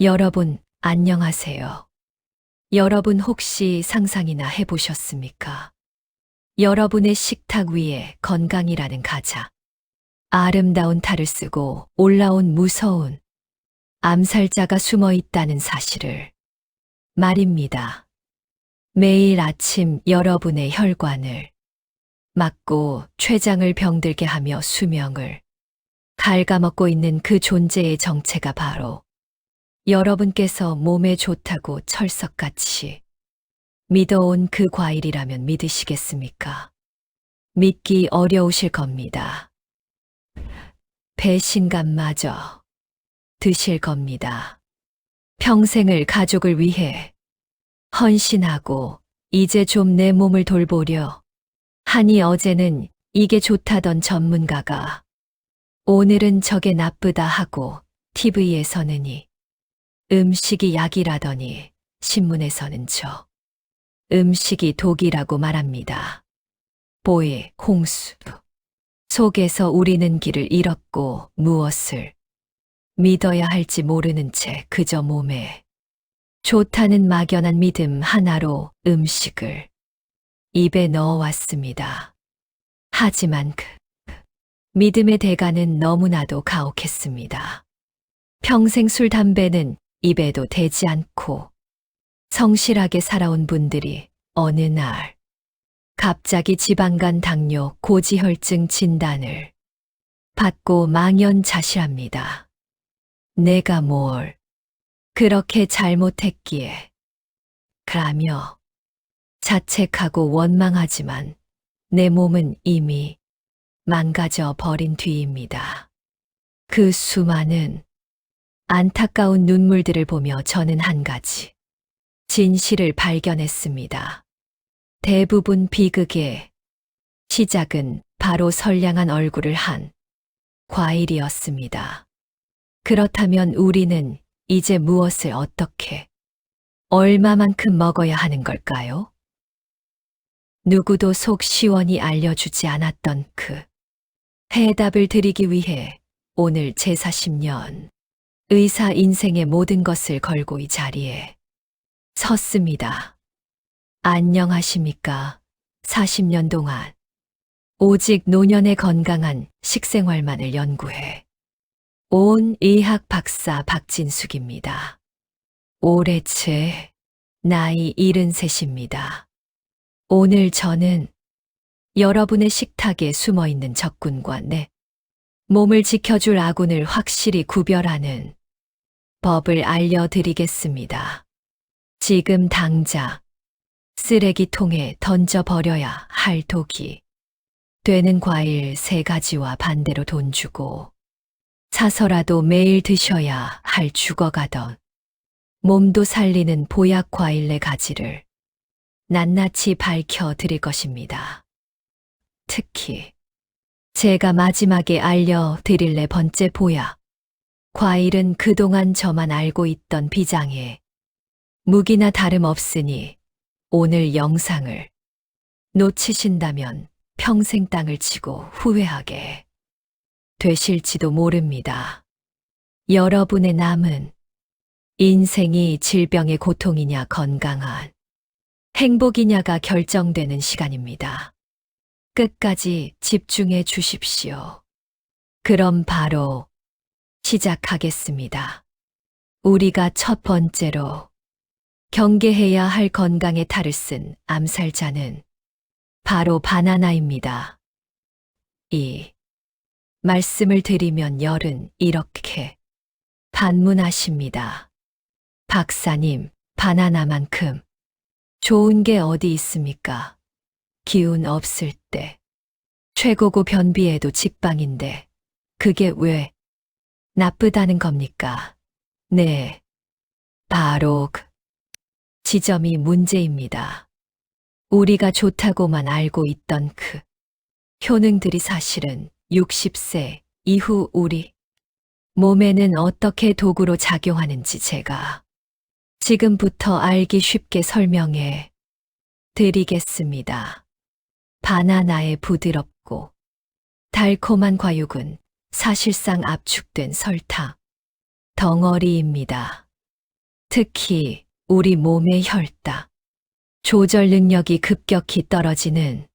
여러분, 안녕하세요. 여러분 혹시 상상이나 해보셨습니까? 여러분의 식탁 위에 건강이라는 가자. 아름다운 탈을 쓰고 올라온 무서운 암살자가 숨어 있다는 사실을 말입니다. 매일 아침 여러분의 혈관을 막고 췌장을 병들게 하며 수명을 갉아먹고 있는 그 존재의 정체가 바로 여러분께서 몸에 좋다고 철석같이 믿어온 그 과일이라면 믿으시겠습니까? 믿기 어려우실 겁니다. 배신감마저 드실 겁니다. 평생을 가족을 위해 헌신하고 이제 좀 내 몸을 돌보려 하니 어제는 이게 좋다던 전문가가 오늘은 저게 나쁘다 하고 TV에서는 음식이 약이라더니 신문에서는 저 음식이 독이라고 말합니다. 보혜, 홍수 속에서 우리는 길을 잃었고 무엇을 믿어야 할지 모르는 채 그저 몸에 좋다는 막연한 믿음 하나로 음식을 입에 넣어왔습니다. 하지만 그 믿음의 대가는 너무나도 가혹했습니다. 평생 술, 담배는 입에도 대지 않고 성실하게 살아온 분들이 어느 날 갑자기 지방간 당뇨 고지혈증 진단을 받고 망연자실합니다. 내가 뭘 그렇게 잘못했기에 라며 자책하고 원망하지만 내 몸은 이미 망가져 버린 뒤입니다. 그 수많은 안타까운 눈물들을 보며 저는 한 가지 진실을 발견했습니다. 대부분 비극의 시작은 바로 선량한 얼굴을 한 과일이었습니다. 그렇다면 우리는 이제 무엇을 어떻게, 얼마만큼 먹어야 하는 걸까요? 누구도 속 시원히 알려주지 않았던 그 해답을 드리기 위해 오늘 제 40년 의사 인생의 모든 것을 걸고 이 자리에 섰습니다. 안녕하십니까? 40년 동안 오직 노년의 건강한 식생활만을 연구해 온 의학 박사 박진숙입니다. 올해 제 나이 73입니다. 오늘 저는 여러분의 식탁에 숨어있는 적군과 내 몸을 지켜줄 아군을 확실히 구별하는 법을 알려드리겠습니다. 지금 당장 쓰레기통에 던져버려야 할 독이 되는 과일 3가지와 반대로 돈 주고 사서라도 매일 드셔야 할 죽어가던 몸도 살리는 보약 과일 4가지를 낱낱이 밝혀드릴 것입니다. 특히 제가 마지막에 알려드릴 4번째 보약 과일은 그동안 저만 알고 있던 비장의 무기나 다름없으니 오늘 영상을 놓치신다면 평생 땅을 치고 후회하게 되실지도 모릅니다. 여러분의 남은 인생이 질병의 고통이냐 건강한 행복이냐가 결정되는 시간입니다. 끝까지 집중해 주십시오. 그럼 바로 시작하겠습니다. 우리가 첫 번째로 경계해야 할 건강의 탈을 쓴 암살자는 바로 바나나입니다. 이 말씀을 드리면 열은 이렇게 반문하십니다. 박사님, 바나나만큼 좋은 게 어디 있습니까? 기운 없을 때 최고고 변비에도 직방인데 그게 왜 나쁘다는 겁니까? 네, 바로 그 지점이 문제입니다. 우리가 좋다고만 알고 있던 그 효능들이 사실은 60세 이후 우리 몸에는 어떻게 도구로 작용하는지 제가 지금부터 알기 쉽게 설명해 드리겠습니다. 바나나의 부드럽고 달콤한 과육은 사실상 압축된 설탕 덩어리입니다. 특히 우리 몸의 혈당 조절 능력이 급격히 떨어지는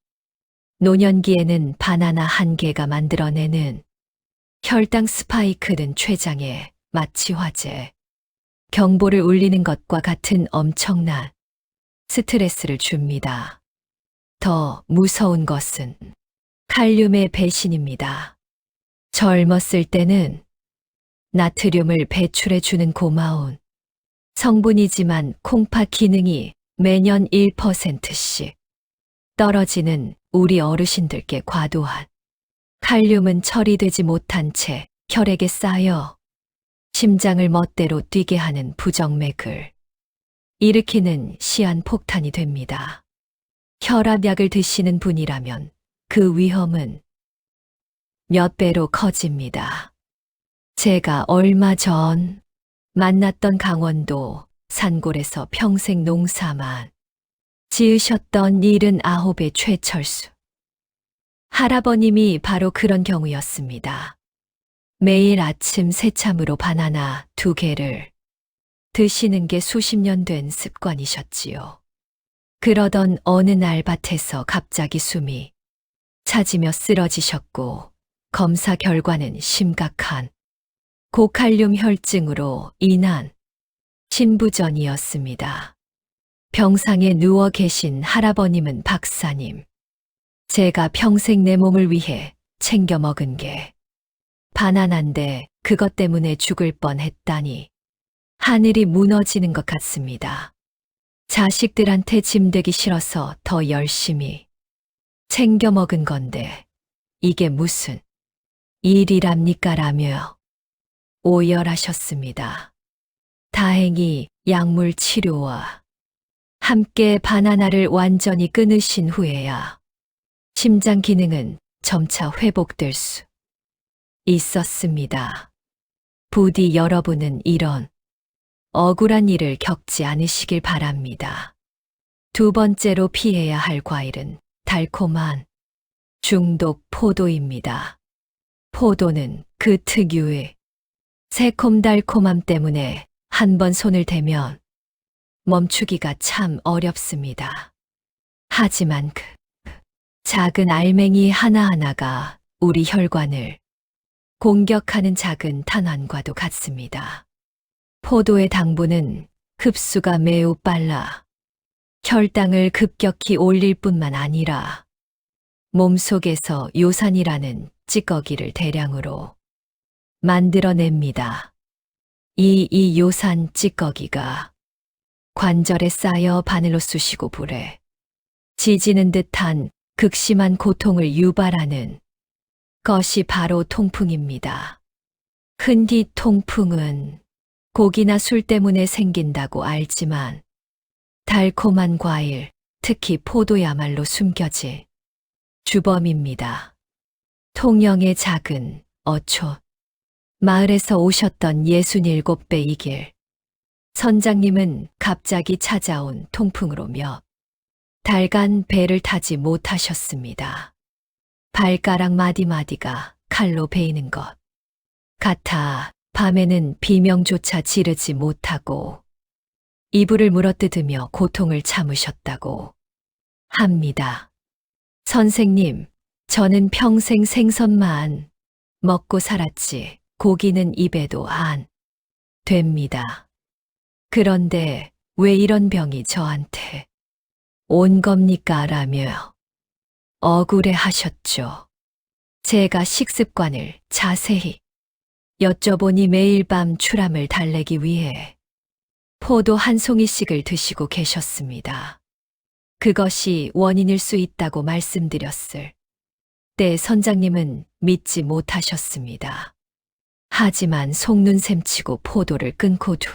노년기에는 바나나 한 개가 만들어내는 혈당 스파이크는 췌장에 마치 화재, 경보를 울리는 것과 같은 엄청난 스트레스를 줍니다. 더 무서운 것은 칼륨의 배신입니다. 젊었을 때는 나트륨을 배출해주는 고마운 성분이지만 콩팥 기능이 매년 1%씩 떨어지는 우리 어르신들께 과도한 칼륨은 처리되지 못한 채 혈액에 쌓여 심장을 멋대로 뛰게 하는 부정맥을 일으키는 시한폭탄이 됩니다. 혈압약을 드시는 분이라면 그 위험은 몇 배로 커집니다. 제가 얼마 전 만났던 강원도 산골에서 평생 농사만 지으셨던 79의 최철수 할아버님이 바로 그런 경우였습니다. 매일 아침 새참으로 바나나 2개를 드시는 게 수십 년 된 습관이셨지요. 그러던 어느 날 밭에서 갑자기 숨이 차지며 쓰러지셨고 검사 결과는 심각한 고칼륨 혈증으로 인한 신부전이었습니다. 병상에 누워 계신 할아버님은 박사님, 제가 평생 내 몸을 위해 챙겨 먹은 게 바나나인데 그것 때문에 죽을 뻔했다니 하늘이 무너지는 것 같습니다. 자식들한테 짐되기 싫어서 더 열심히 챙겨 먹은 건데 이게 무슨 일이랍니까 라며 오열하셨습니다. 다행히 약물 치료와 함께 바나나를 완전히 끊으신 후에야 심장 기능은 점차 회복될 수 있었습니다. 부디 여러분은 이런 억울한 일을 겪지 않으시길 바랍니다. 두 번째로 피해야 할 과일은 달콤한 중독 포도입니다. 포도는 그 특유의 새콤달콤함 때문에 한 번 손을 대면 멈추기가 참 어렵습니다. 하지만 그 작은 알맹이 하나하나가 우리 혈관을 공격하는 작은 탄환과도 같습니다. 포도의 당분은 흡수가 매우 빨라 혈당을 급격히 올릴 뿐만 아니라 몸속에서 요산이라는 찌꺼기를 대량으로 만들어냅니다. 이 요산 찌꺼기가 관절에 쌓여 바늘로 쑤시고 불에 지지는 듯한 극심한 고통을 유발하는 것이 바로 통풍입니다. 흔히 통풍은 고기나 술 때문에 생긴다고 알지만 달콤한 과일, 특히 포도야말로 숨겨진 주범입니다. 통영의 작은 어촌 마을에서 오셨던 67배 이 길 선장님은 갑자기 찾아온 통풍으로 몇 달간 배를 타지 못하셨습니다. 발가락 마디마디가 칼로 베이는 것 같아 밤에는 비명조차 지르지 못하고 이불을 물어뜯으며 고통을 참으셨다고 합니다. 선생님, 저는 평생 생선만 먹고 살았지 고기는 입에도 안 됩니다. 그런데 왜 이런 병이 저한테 온 겁니까? 라며 억울해 하셨죠. 제가 식습관을 자세히 여쭤보니 매일 밤 출함을 달래기 위해 포도 한 송이씩을 드시고 계셨습니다. 그것이 원인일 수 있다고 말씀드렸을 때 선장님은 믿지 못하셨습니다. 하지만 속눈샘치고 포도를 끊고 두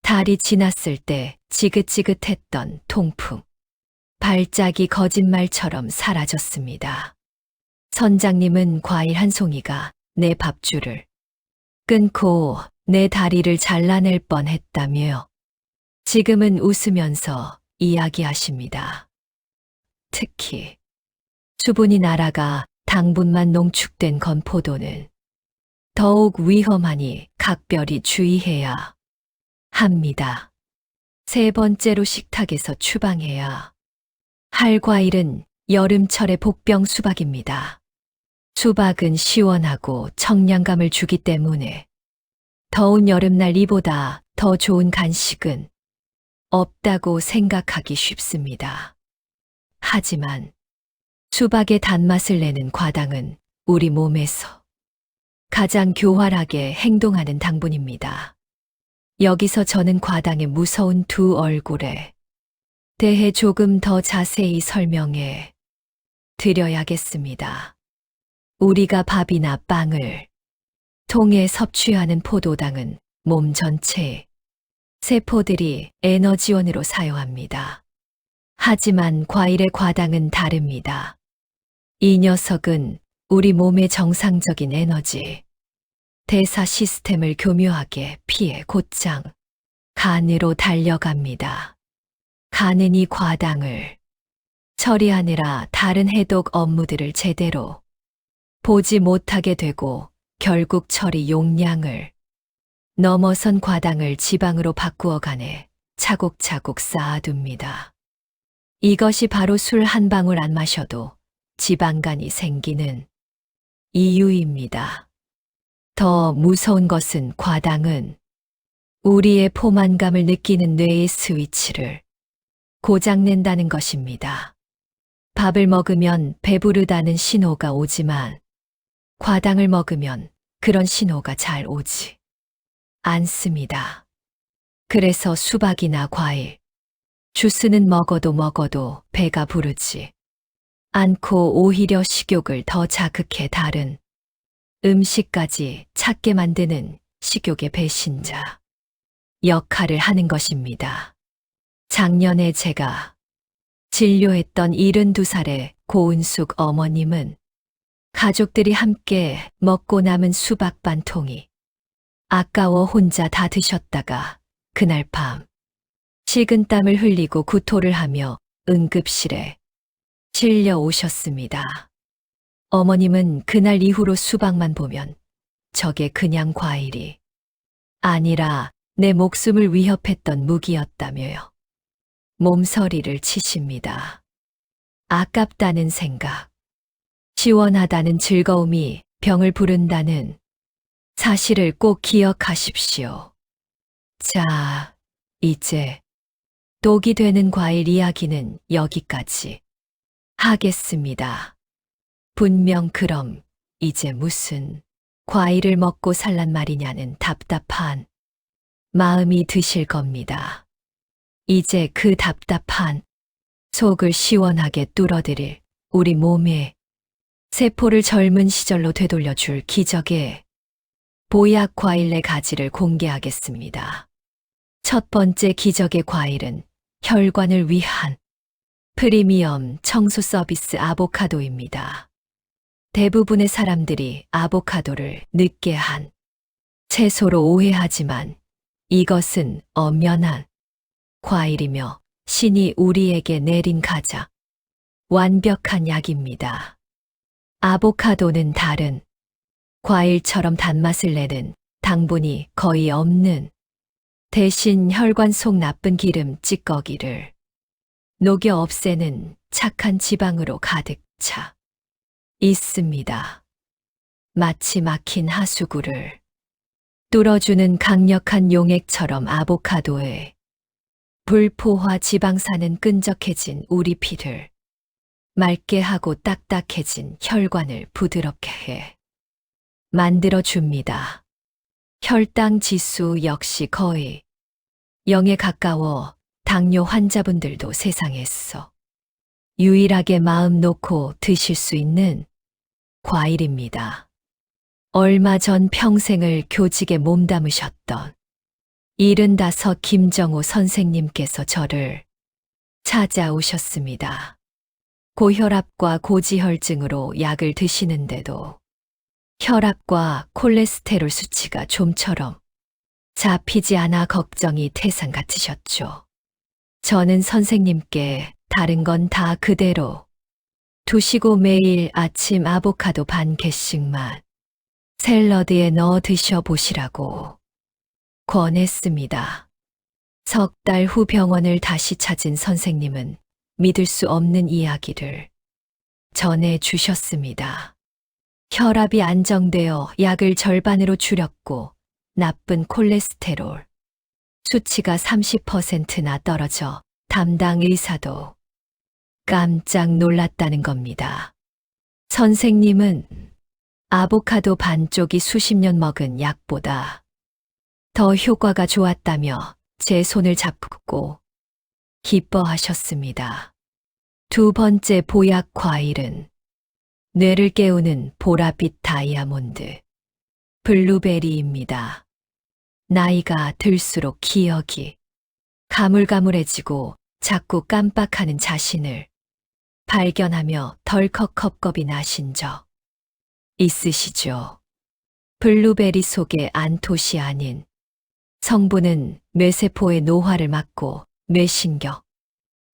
달이 지났을 때 지긋지긋했던 통풍, 발작이 거짓말처럼 사라졌습니다. 선장님은 과일 한 송이가 내 밥줄을 끊고 내 다리를 잘라낼 뻔했다며 지금은 웃으면서 이야기하십니다. 특히 수분이 날아가 당분만 농축된 건포도는 더욱 위험하니 각별히 주의해야 합니다. 세 번째로 식탁에서 추방해야 할 과일은 여름철의 복병 수박입니다. 수박은 시원하고 청량감을 주기 때문에 더운 여름날 이보다 더 좋은 간식은 없다고 생각하기 쉽습니다. 하지만 수박의 단맛을 내는 과당은 우리 몸에서 가장 교활하게 행동하는 당분입니다. 여기서 저는 과당의 무서운 두 얼굴에 대해 조금 더 자세히 설명해 드려야겠습니다. 우리가 밥이나 빵을 통해 섭취하는 포도당은 몸 전체에 세포들이 에너지원으로 사용합니다. 하지만 과일의 과당은 다릅니다. 이 녀석은 우리 몸의 정상적인 에너지 대사 시스템을 교묘하게 피해 곧장 간으로 달려갑니다. 간은 이 과당을 처리하느라 다른 해독 업무들을 제대로 보지 못하게 되고 결국 처리 용량을 넘어선 과당을 지방으로 바꾸어 간에 차곡차곡 쌓아둡니다. 이것이 바로 술 한 방울 안 마셔도 지방간이 생기는 이유입니다. 더 무서운 것은 과당은 우리의 포만감을 느끼는 뇌의 스위치를 고장낸다는 것입니다. 밥을 먹으면 배부르다는 신호가 오지만 과당을 먹으면 그런 신호가 잘 오지 않습니다. 그래서 수박이나 과일, 주스는 먹어도 배가 부르지 않고 오히려 식욕을 더 자극해 다른 음식까지 찾게 만드는 식욕의 배신자 역할을 하는 것입니다. 작년에 제가 진료했던 72살의 고은숙 어머님은 가족들이 함께 먹고 남은 수박 반 통이 아까워 혼자 다 드셨다가 그날 밤 식은땀을 흘리고 구토를 하며 응급실에 실려 오셨습니다. 어머님은 그날 이후로 수박만 보면 저게 그냥 과일이 아니라 내 목숨을 위협했던 무기였다며요. 몸서리를 치십니다. 아깝다는 생각, 시원하다는 즐거움이 병을 부른다는 사실을 꼭 기억하십시오. 자, 이제 독이 되는 과일 이야기는 여기까지 하겠습니다. 분명 그럼 이제 무슨 과일을 먹고 살란 말이냐는 답답한 마음이 드실 겁니다. 이제 그 답답한 속을 시원하게 뚫어드릴 우리 몸의 세포를 젊은 시절로 되돌려줄 기적의 보약 과일 네 가지를 공개하겠습니다. 첫 번째 기적의 과일은 혈관을 위한 프리미엄 청소 서비스 아보카도입니다. 대부분의 사람들이 아보카도를 느끼한 채소로 오해하지만 이것은 엄연한 과일이며 신이 우리에게 내린 가장 완벽한 약입니다. 아보카도는 다른 과일처럼 단맛을 내는 당분이 거의 없는 대신 혈관 속 나쁜 기름 찌꺼기를 녹여 없애는 착한 지방으로 가득 차 있습니다. 마치 막힌 하수구를 뚫어주는 강력한 용액처럼 아보카도의 불포화 지방산은 끈적해진 우리 피를 맑게 하고 딱딱해진 혈관을 부드럽게 해 만들어줍니다. 혈당 지수 역시 거의 0에 가까워 당뇨 환자분들도 세상에서 유일하게 마음 놓고 드실 수 있는 과일입니다. 얼마 전 평생을 교직에 몸담으셨던 75 김정호 선생님께서 저를 찾아오셨습니다. 고혈압과 고지혈증으로 약을 드시는데도 혈압과 콜레스테롤 수치가 좀처럼 잡히지 않아 걱정이 태산 같으셨죠. 저는 선생님께 다른 건 다 그대로 두시고 매일 아침 아보카도 반 개씩만 샐러드에 넣어 드셔보시라고 권했습니다. 석 달 후 병원을 다시 찾은 선생님은 믿을 수 없는 이야기를 전해 주셨습니다. 혈압이 안정되어 약을 절반으로 줄였고 나쁜 콜레스테롤 수치가 30%나 떨어져 담당 의사도 깜짝 놀랐다는 겁니다. 선생님은 아보카도 반쪽이 수십 년 먹은 약보다 더 효과가 좋았다며 제 손을 잡고 기뻐하셨습니다. 두 번째 보약 과일은 뇌를 깨우는 보랏빛 다이아몬드, 블루베리입니다. 나이가 들수록 기억이 가물가물해지고 자꾸 깜빡하는 자신을 발견하며 덜컥 겁겁이 나신 적 있으시죠? 블루베리 속의 안토시아닌 성분은 뇌세포의 노화를 막고 뇌신경,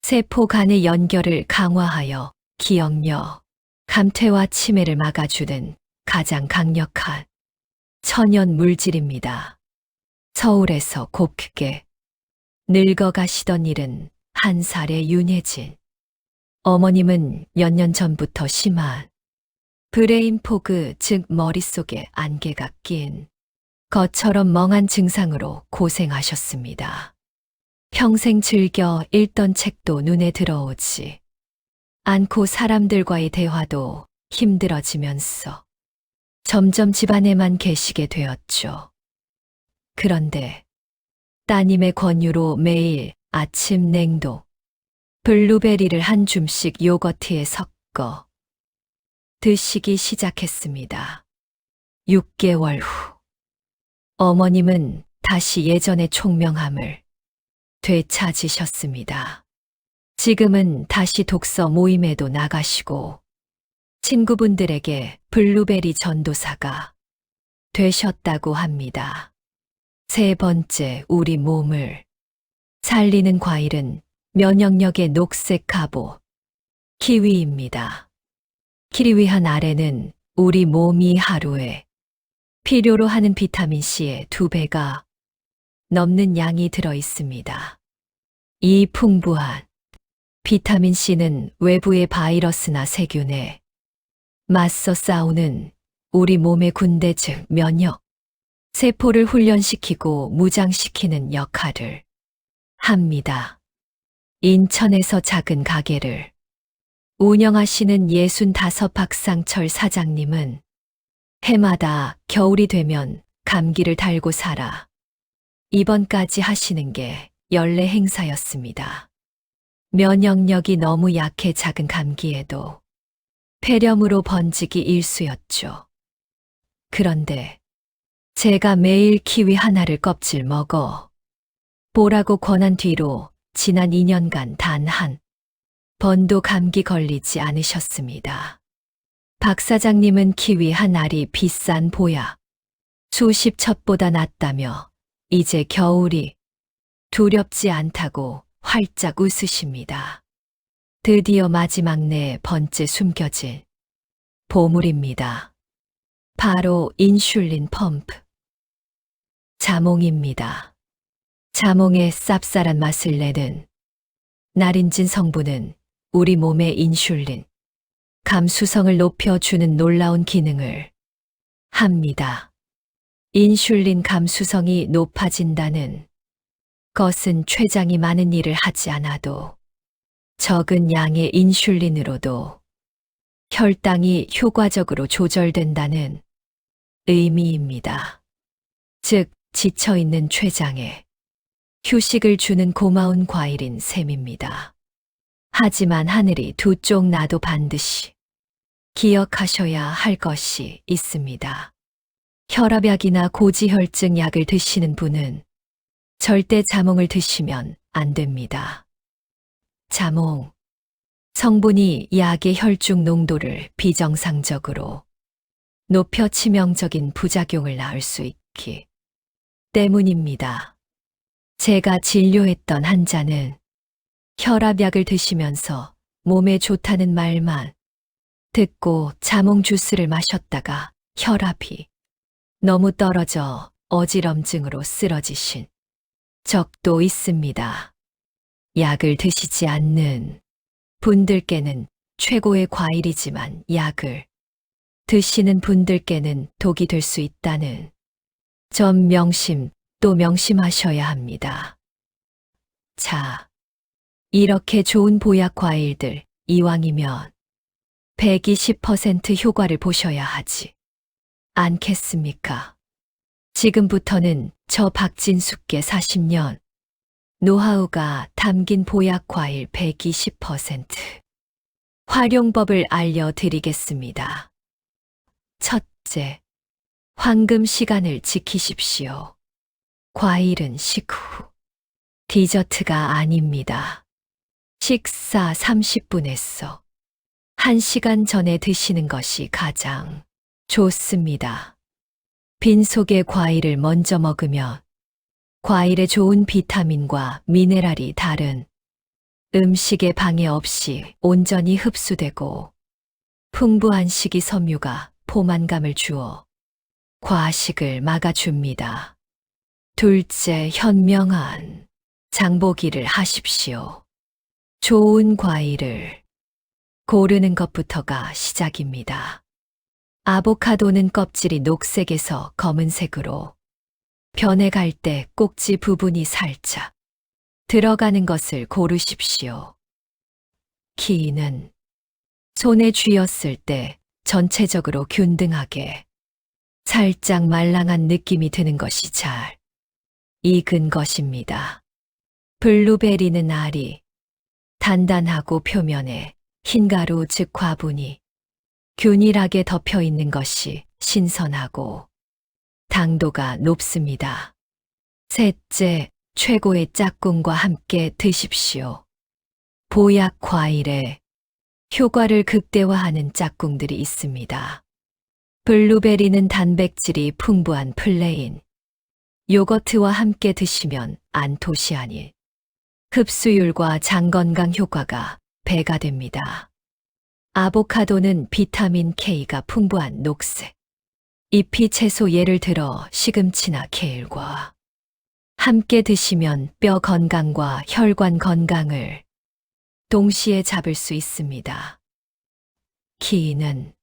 세포 간의 연결을 강화하여 기억력, 감퇴와 치매를 막아주는 가장 강력한 천연 물질입니다. 서울에서 곱게 늙어가시던 일은 한 살의 윤혜진. 어머님은 몇 년 전부터 심한 브레인 포그, 즉 머릿속에 안개가 낀 것처럼 멍한 증상으로 고생하셨습니다. 평생 즐겨 읽던 책도 눈에 들어오지 않고 사람들과의 대화도 힘들어지면서 점점 집안에만 계시게 되었죠. 그런데 따님의 권유로 매일 아침 냉동 블루베리를 한 줌씩 요거트에 섞어 드시기 시작했습니다. 6개월 후 어머님은 다시 예전의 총명함을 되찾으셨습니다. 지금은 다시 독서 모임에도 나가시고 친구분들에게 블루베리 전도사가 되셨다고 합니다. 세 번째, 우리 몸을 살리는 과일은 면역력의 녹색 갑옷, 키위입니다. 키위 한 알에는 우리 몸이 하루에 필요로 하는 비타민C의 2배가 넘는 양이 들어 있습니다. 이 풍부한 비타민C는 외부의 바이러스나 세균에 맞서 싸우는 우리 몸의 군대 즉 면역 세포를 훈련시키고 무장시키는 역할을 합니다. 인천에서 작은 가게를 운영하시는 65 박상철 사장님은 해마다 겨울이 되면 감기를 달고 살아 입원까지 하시는 게 연례 행사였습니다. 면역력이 너무 약해 작은 감기에도 폐렴으로 번지기 일쑤였죠. 그런데 제가 매일 키위 하나를 껍질 먹어 보라고 권한 뒤로 지난 2년간 단 한 번도 감기 걸리지 않으셨습니다. 박 사장님은 키위 한 알이 비싼 보약 수십 첩보다 낫다며 이제 겨울이 두렵지 않다고 활짝 웃으십니다. 드디어 마지막 네 번째 숨겨진 보물입니다. 바로 인슐린 펌프. 자몽입니다. 자몽의 쌉쌀한 맛을 내는 날인진 성분은 우리 몸의 인슐린, 감수성을 높여주는 놀라운 기능을 합니다. 인슐린 감수성이 높아진다는 것은 췌장이 많은 일을 하지 않아도 적은 양의 인슐린으로도 혈당이 효과적으로 조절된다는 의미입니다. 즉, 지쳐있는 췌장에 휴식을 주는 고마운 과일인 셈입니다. 하지만 하늘이 두 쪽 나도 반드시 기억하셔야 할 것이 있습니다. 혈압약이나 고지혈증 약을 드시는 분은 절대 자몽을 드시면 안 됩니다. 자몽 성분이 약의 혈중 농도를 비정상적으로 높여 치명적인 부작용을 낳을 수 있기 때문입니다. 제가 진료했던 환자는 혈압약을 드시면서 몸에 좋다는 말만 듣고 자몽 주스를 마셨다가 혈압이 너무 떨어져 어지럼증으로 쓰러지신 적도 있습니다. 약을 드시지 않는 분들께는 최고의 과일이지만 약을 드시는 분들께는 독이 될 수 있다는 점 또 명심하셔야 합니다. 자, 이렇게 좋은 보약 과일들 이왕이면 120% 효과를 보셔야 하지 않겠습니까? 지금부터는 저 박진숙께 40년 노하우가 담긴 보약 과일 120% 활용법을 알려드리겠습니다. 첫째, 황금 시간을 지키십시오. 과일은 식후 디저트가 아닙니다. 식사 30분에서 1시간 전에 드시는 것이 가장 좋습니다. 빈속에 과일을 먼저 먹으면 과일의 좋은 비타민과 미네랄이 다른 음식에 방해 없이 온전히 흡수되고 풍부한 식이섬유가 포만감을 주어 과식을 막아줍니다. 둘째, 현명한 장보기를 하십시오. 좋은 과일을 고르는 것부터가 시작입니다. 아보카도는 껍질이 녹색에서 검은색으로 변해갈 때 꼭지 부분이 살짝 들어가는 것을 고르십시오. 키위는 손에 쥐었을 때 전체적으로 균등하게 살짝 말랑한 느낌이 드는 것이 잘 익은 것입니다. 블루베리는 알이 단단하고 표면에 흰가루 즉 과분이 균일하게 덮여 있는 것이 신선하고 당도가 높습니다. 셋째, 최고의 짝꿍과 함께 드십시오. 보약 과일에 효과를 극대화하는 짝꿍들이 있습니다. 블루베리는 단백질이 풍부한 플레인 요거트와 함께 드시면 안토시 아닌 흡수율과 장 건강 효과가 배가 됩니다. 아보카도는 비타민 K가 풍부한 녹색 잎이 채소 예를 들어 시금치나 케일과 함께 드시면 뼈 건강과 혈관 건강을 동시에 잡을 수 있습니다. 키위는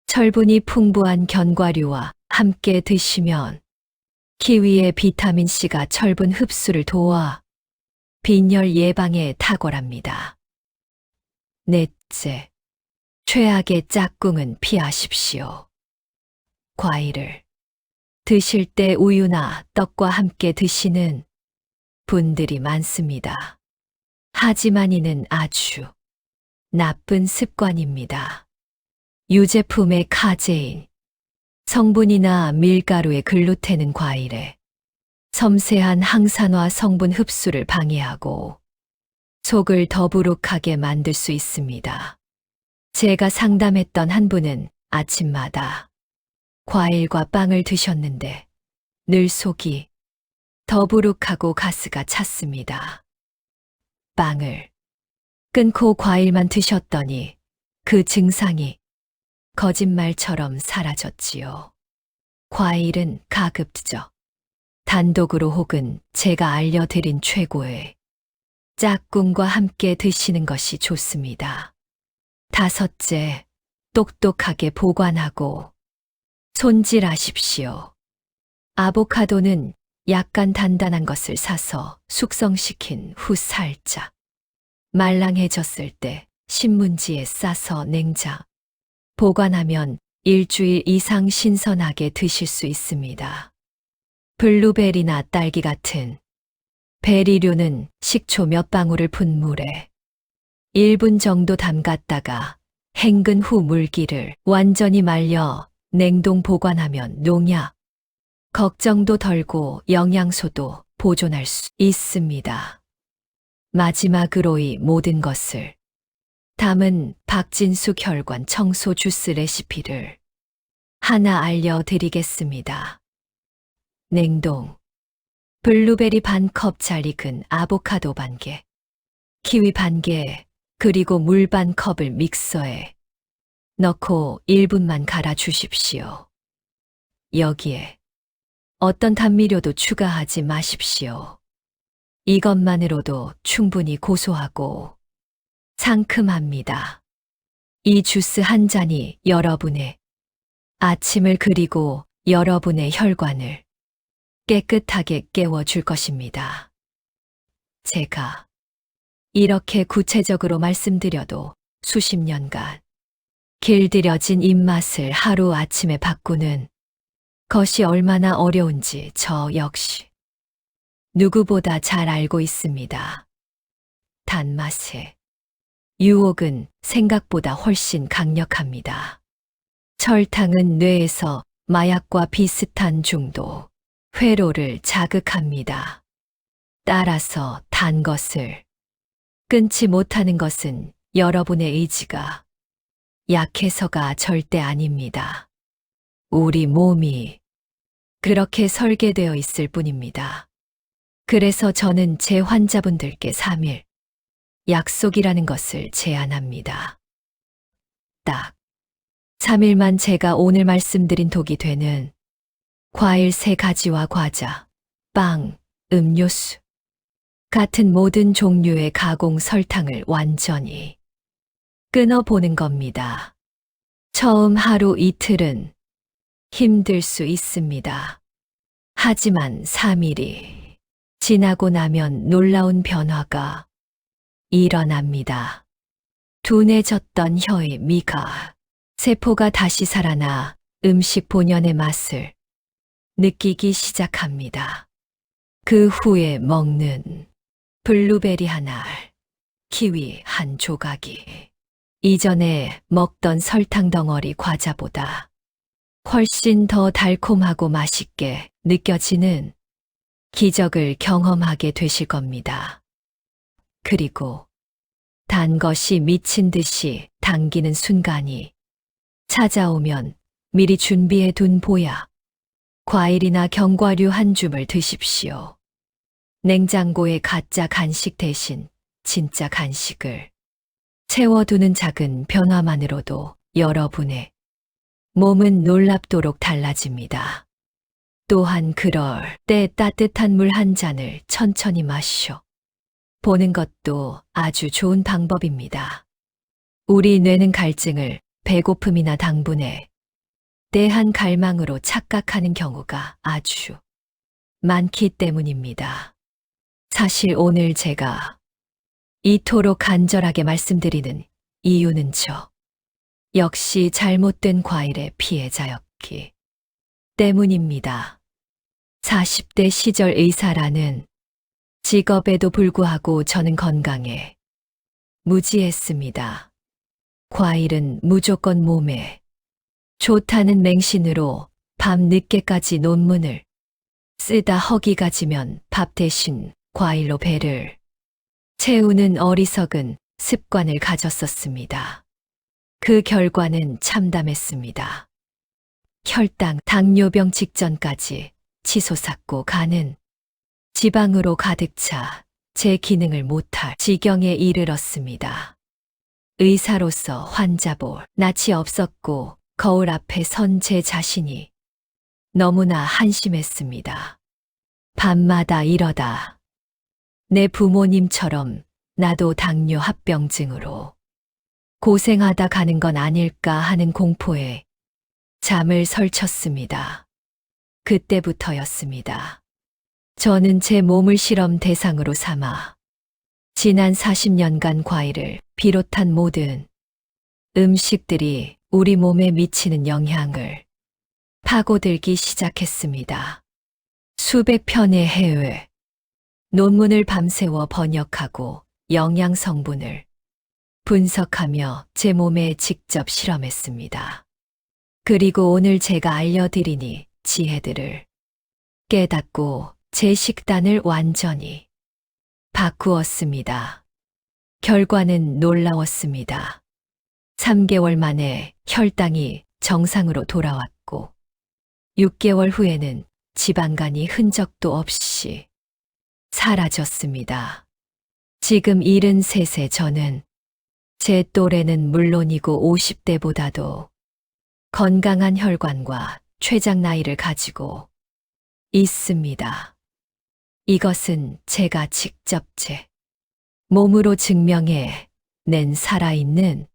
철분이 풍부한 견과류와 함께 드시면 키위의 비타민C가 철분 흡수를 도와 빈혈 예방에 탁월합니다. 넷째, 최악의 짝꿍은 피하십시오. 과일을 드실 때 우유나 떡과 함께 드시는 분들이 많습니다. 하지만 이는 아주 나쁜 습관입니다. 유제품의 카제인, 성분이나 밀가루의 글루텐은 과일에 섬세한 항산화 성분 흡수를 방해하고 속을 더부룩하게 만들 수 있습니다. 제가 상담했던 한 분은 아침마다 과일과 빵을 드셨는데 늘 속이 더부룩하고 가스가 찼습니다. 빵을 끊고 과일만 드셨더니 그 증상이 거짓말처럼 사라졌지요. 과일은 가급적 단독으로 혹은 제가 알려드린 최고의 짝꿍과 함께 드시는 것이 좋습니다. 다섯째, 똑똑하게 보관하고 손질하십시오. 아보카도는 약간 단단한 것을 사서 숙성시킨 후 살짝 말랑해졌을 때 신문지에 싸서 냉장 보관하면 일주일 이상 신선하게 드실 수 있습니다. 블루베리나 딸기 같은 베리류는 식초 몇 방울을 푼 물에 1분 정도 담갔다가 헹근 후 물기를 완전히 말려 냉동 보관하면 농약 걱정도 덜고 영양소도 보존할 수 있습니다. 마지막으로 이 모든 것을 담은 박진숙 혈관 청소 주스 레시피를 하나 알려드리겠습니다. 냉동 블루베리 반 컵 잘 익은 아보카도 반 개, 키위 반 개, 그리고 물 반 컵을 믹서에 넣고 1분만 갈아 주십시오. 여기에 어떤 단미료도 추가하지 마십시오. 이것만으로도 충분히 고소하고 상큼합니다. 이 주스 한 잔이 여러분의 아침을 그리고 여러분의 혈관을 깨끗하게 깨워줄 것입니다. 제가 이렇게 구체적으로 말씀드려도 수십 년간 길들여진 입맛을 하루아침에 바꾸는 것이 얼마나 어려운지 저 역시 누구보다 잘 알고 있습니다. 단맛의 유혹은 생각보다 훨씬 강력합니다. 설탕은 뇌에서 마약과 비슷한 중독, 회로를 자극합니다. 따라서 단 것을 끊지 못하는 것은 여러분의 의지가 약해서가 절대 아닙니다. 우리 몸이 그렇게 설계되어 있을 뿐입니다. 그래서 저는 제 환자분들께 3일 약속이라는 것을 제안합니다. 딱 3일만 제가 오늘 말씀드린 독이 되는 과일 3가지와 과자, 빵, 음료수 같은 모든 종류의 가공 설탕을 완전히 끊어보는 겁니다. 처음 하루 이틀은 힘들 수 있습니다. 하지만 3일이 지나고 나면 놀라운 변화가 일어납니다. 둔해졌던 혀의 미각, 세포가 다시 살아나 음식 본연의 맛을 느끼기 시작합니다. 그 후에 먹는 블루베리 한 알, 키위 한 조각이 이전에 먹던 설탕 덩어리 과자보다 훨씬 더 달콤하고 맛있게 느껴지는 기적을 경험하게 되실 겁니다. 그리고 단 것이 미친 듯이 당기는 순간이 찾아오면 미리 준비해 둔 보약, 과일이나 견과류 한 줌을 드십시오. 냉장고에 가짜 간식 대신 진짜 간식을 채워두는 작은 변화만으로도 여러분의 몸은 놀랍도록 달라집니다. 또한 그럴 때 따뜻한 물 한 잔을 천천히 마셔 보는 것도 아주 좋은 방법입니다. 우리 뇌는 갈증을 배고픔이나 당분에 대한 갈망으로 착각하는 경우가 아주 많기 때문입니다. 사실 오늘 제가 이토록 간절하게 말씀드리는 이유는 저 역시 잘못된 과일의 피해자였기 때문입니다. 40대 시절 의사라는 직업에도 불구하고 저는 건강에 무지했습니다. 과일은 무조건 몸에 좋다는 맹신으로 밤 늦게까지 논문을 쓰다 허기가 지면 밥 대신 과일로 배를 채우는 어리석은 습관을 가졌었습니다. 그 결과는 참담했습니다. 혈당, 당뇨병 직전까지 치솟았고 가는 지방으로 가득 차 제 기능을 못할 지경에 이르렀습니다. 의사로서 환자 볼 낯이 없었고 거울 앞에 선 제 자신이 너무나 한심했습니다. 밤마다 이러다 내 부모님처럼 나도 당뇨 합병증으로 고생하다 가는 건 아닐까 하는 공포에 잠을 설쳤습니다. 그때부터였습니다. 저는 제 몸을 실험 대상으로 삼아 지난 40년간 과일을 비롯한 모든 음식들이 우리 몸에 미치는 영향을 파고들기 시작했습니다. 수백 편의 해외 논문을 밤새워 번역하고 영양 성분을 분석하며 제 몸에 직접 실험했습니다. 그리고 오늘 제가 알려드리니 지혜들을 깨닫고 제 식단을 완전히 바꾸었습니다. 결과는 놀라웠습니다. 3개월 만에 혈당이 정상으로 돌아왔고 6개월 후에는 지방간이 흔적도 없이 사라졌습니다. 지금 73세 저는 제 또래는 물론이고 50대보다도 건강한 혈관과 췌장 나이를 가지고 있습니다. 이것은 제가 직접 제 몸으로 증명해 낸 살아있는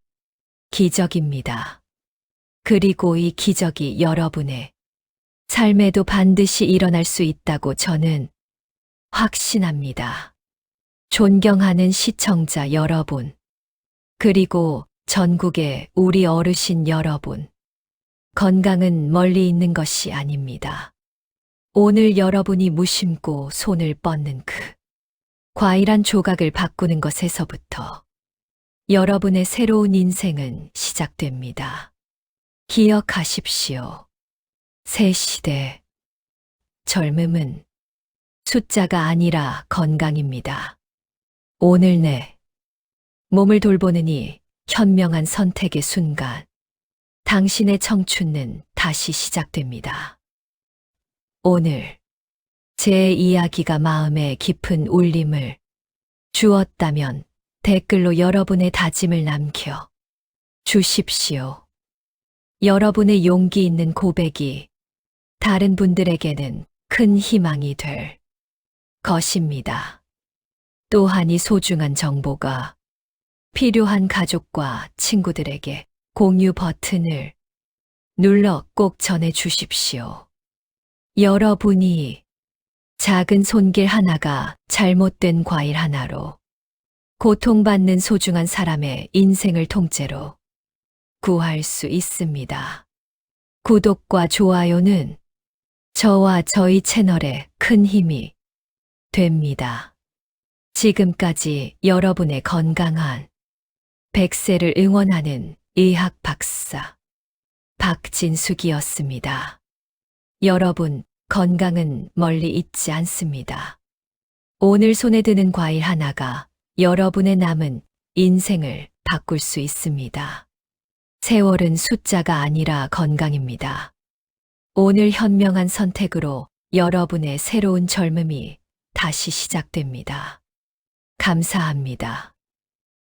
기적입니다. 그리고 이 기적이 여러분의 삶에도 반드시 일어날 수 있다고 저는 확신합니다. 존경하는 시청자 여러분, 그리고 전국의 우리 어르신 여러분, 건강은 멀리 있는 것이 아닙니다. 오늘 여러분이 무심코 손을 뻗는 그 과일 한 조각을 바꾸는 것에서부터 여러분의 새로운 인생은 시작됩니다. 기억하십시오. 새 시대 젊음은 숫자가 아니라 건강입니다. 오늘 내 몸을 돌보는 이 현명한 선택의 순간, 당신의 청춘은 다시 시작됩니다. 오늘 제 이야기가 마음에 깊은 울림을 주었다면 댓글로 여러분의 다짐을 남겨 주십시오. 여러분의 용기 있는 고백이 다른 분들에게는 큰 희망이 될 것입니다. 또한 이 소중한 정보가 필요한 가족과 친구들에게 공유 버튼을 눌러 꼭 전해 주십시오. 여러분이 작은 손길 하나가 잘못된 과일 하나로 고통받는 소중한 사람의 인생을 통째로 구할 수 있습니다. 구독과 좋아요는 저와 저희 채널에 큰 힘이 됩니다. 지금까지 여러분의 건강한 100세를 응원하는 의학 박사 박진숙이었습니다. 여러분, 건강은 멀리 있지 않습니다. 오늘 손에 드는 과일 하나가 여러분의 남은 인생을 바꿀 수 있습니다. 세월은 숫자가 아니라 건강입니다. 오늘 현명한 선택으로 여러분의 새로운 젊음이 다시 시작됩니다. 감사합니다.